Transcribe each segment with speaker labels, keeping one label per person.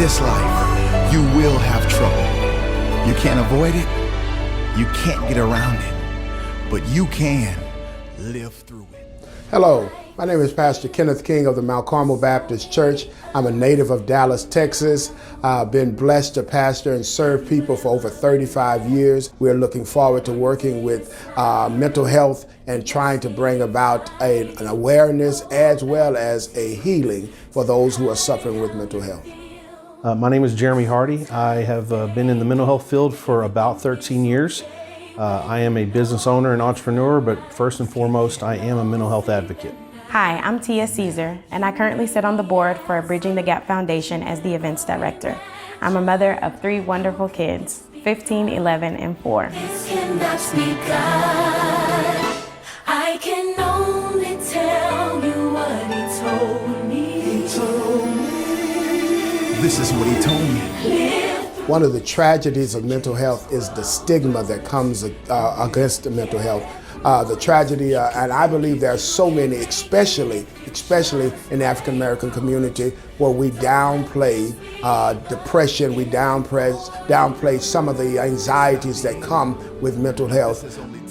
Speaker 1: this life, you will have trouble. You can't avoid it, you can't get around it, but you can live through it.
Speaker 2: Hello, my name is Pastor Kenneth King of the Mount Carmel Baptist Church. I'm a native of Dallas, Texas. I've been blessed to pastor and serve people for over 35 years. We're looking forward to working with mental health and trying to bring about an awareness as well as a healing for those who are suffering with mental health.
Speaker 3: My name is Jeremy Hardy. I have been in the mental health field for about 13 years. I am a business owner and entrepreneur, but first and foremost, I am a mental health advocate.
Speaker 4: Hi, I'm Tia Caesar, and I currently sit on the board for Bridging the Gap Foundation as the events director. I'm a mother of 3 wonderful kids, 15, 11, and 4.
Speaker 5: This cannot be God. I can only tell you what He told me.
Speaker 1: This is what he told me.
Speaker 2: One of the tragedies of mental health is the stigma that comes against mental health. The tragedy, and I believe there are so many, especially in the African American community, where we downplay depression, we downplay some of the anxieties that come with mental health.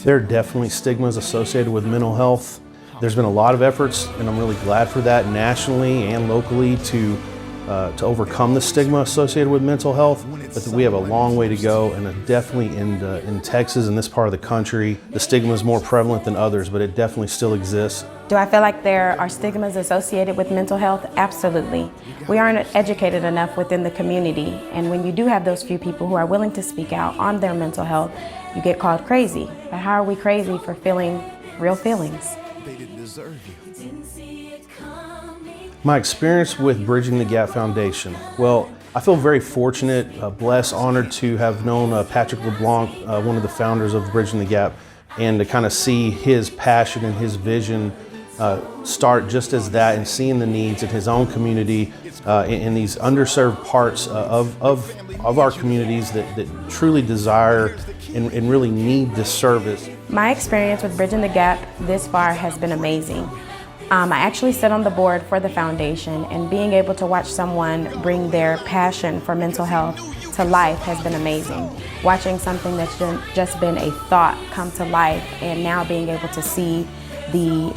Speaker 3: There are definitely stigmas associated with mental health. There's been a lot of efforts, and I'm really glad for that, nationally and locally, to overcome the stigma associated with mental health, but we have a long way to go, and definitely in Texas, in this part of the country, the stigma is more prevalent than others, but it definitely still exists.
Speaker 4: Do I feel like there are stigmas associated with mental health? Absolutely. We aren't educated enough within the community, and when you do have those few people who are willing to speak out on their mental health, you get called crazy. But how are we crazy for feeling real feelings?
Speaker 1: They didn't deserve you.
Speaker 3: My experience with Bridging the Gap Foundation, well, I feel very fortunate, blessed, honored to have known Patrick LeBlanc, one of the founders of Bridging the Gap, and to kind of see his passion and his vision start just as that, and seeing the needs in his own community, in these underserved parts of our communities that truly desire and really need this service.
Speaker 4: My experience with Bridging the Gap this far has been amazing. I actually sit on the board for the foundation, and being able to watch someone bring their passion for mental health to life has been amazing. Watching something that's just been a thought come to life, and now being able to see the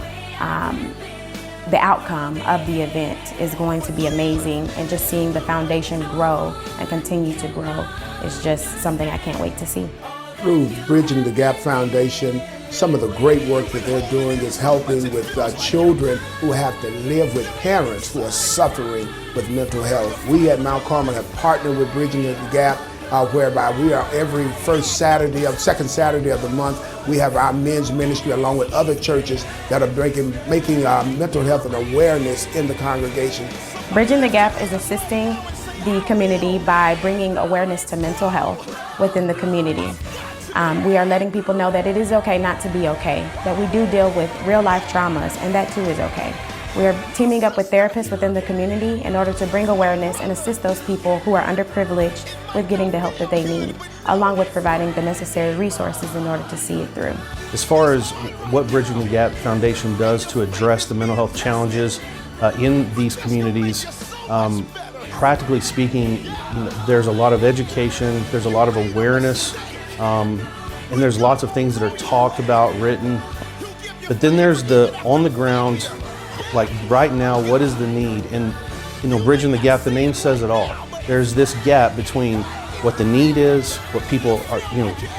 Speaker 4: outcome of the event is going to be amazing, and just seeing the foundation grow and continue to grow is just something I can't wait to see.
Speaker 2: Through Bridging the Gap Foundation, some of the great work that they're doing is helping with children who have to live with parents who are suffering with mental health. We at Mount Carmel have partnered with Bridging the Gap, whereby we are every second Saturday of the month, we have our men's ministry along with other churches that are making mental health an awareness in the congregation.
Speaker 4: Bridging the Gap is assisting the community by bringing awareness to mental health within the community. We are letting people know that it is okay not to be okay, that we do deal with real life traumas, and that too is okay. We are teaming up with therapists within the community in order to bring awareness and assist those people who are underprivileged with getting the help that they need, along with providing the necessary resources in order to see it through.
Speaker 3: As far as what Bridging the Gap Foundation does to address the mental health challenges in these communities, practically speaking, there's a lot of education, there's a lot of awareness, and there's lots of things that are talked about, written, but then there's the on the ground, like right now, what is the need? And Bridging the Gap, the name says it all. There's this gap between what the need is, what people are,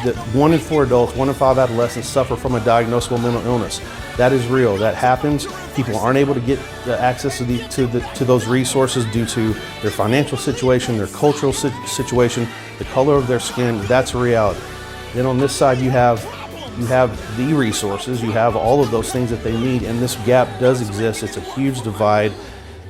Speaker 3: that 1 in 4 adults, 1 in 5 adolescents suffer from a diagnosable mental illness. That is real, that happens. People aren't able to get access to those resources due to their financial situation, their cultural situation, the color of their skin. That's a reality. Then on this side you have the resources, you have all of those things that they need, and this gap does exist. It's a huge divide,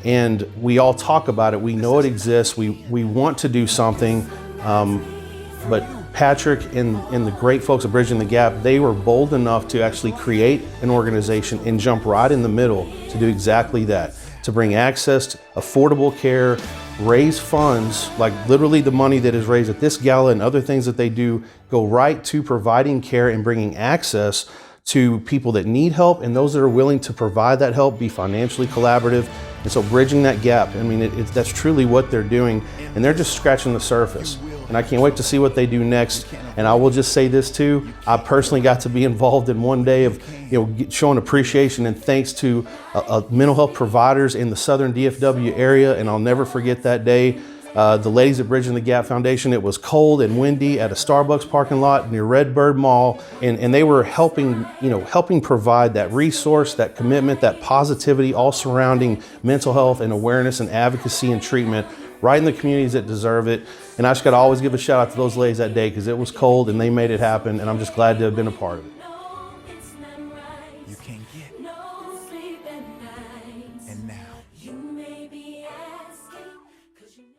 Speaker 3: and we all talk about it. We know it exists. We want to do something, but Patrick and the great folks at Bridging the Gap, they were bold enough to actually create an organization and jump right in the middle to do exactly that, to bring access to affordable care, raise funds, like literally the money that is raised at this gala and other things that they do go right to providing care and bringing access to people that need help, and those that are willing to provide that help, be financially collaborative. And so bridging that gap, I mean, that's truly what they're doing, and they're just scratching the surface. And I can't wait to see what they do next. And I will just say this too, I personally got to be involved in one day of showing appreciation and thanks to mental health providers in the southern DFW area, and I'll never forget that day. The ladies at Bridging the Gap Foundation, it was cold and windy at a Starbucks parking lot near Redbird Mall, and they were helping provide that resource, that commitment, that positivity, all surrounding mental health and awareness and advocacy and treatment right in the communities that deserve it. And I just got to always give a shout out to those ladies that day because it was cold and they made it happen, and I'm just glad to have been a part of it.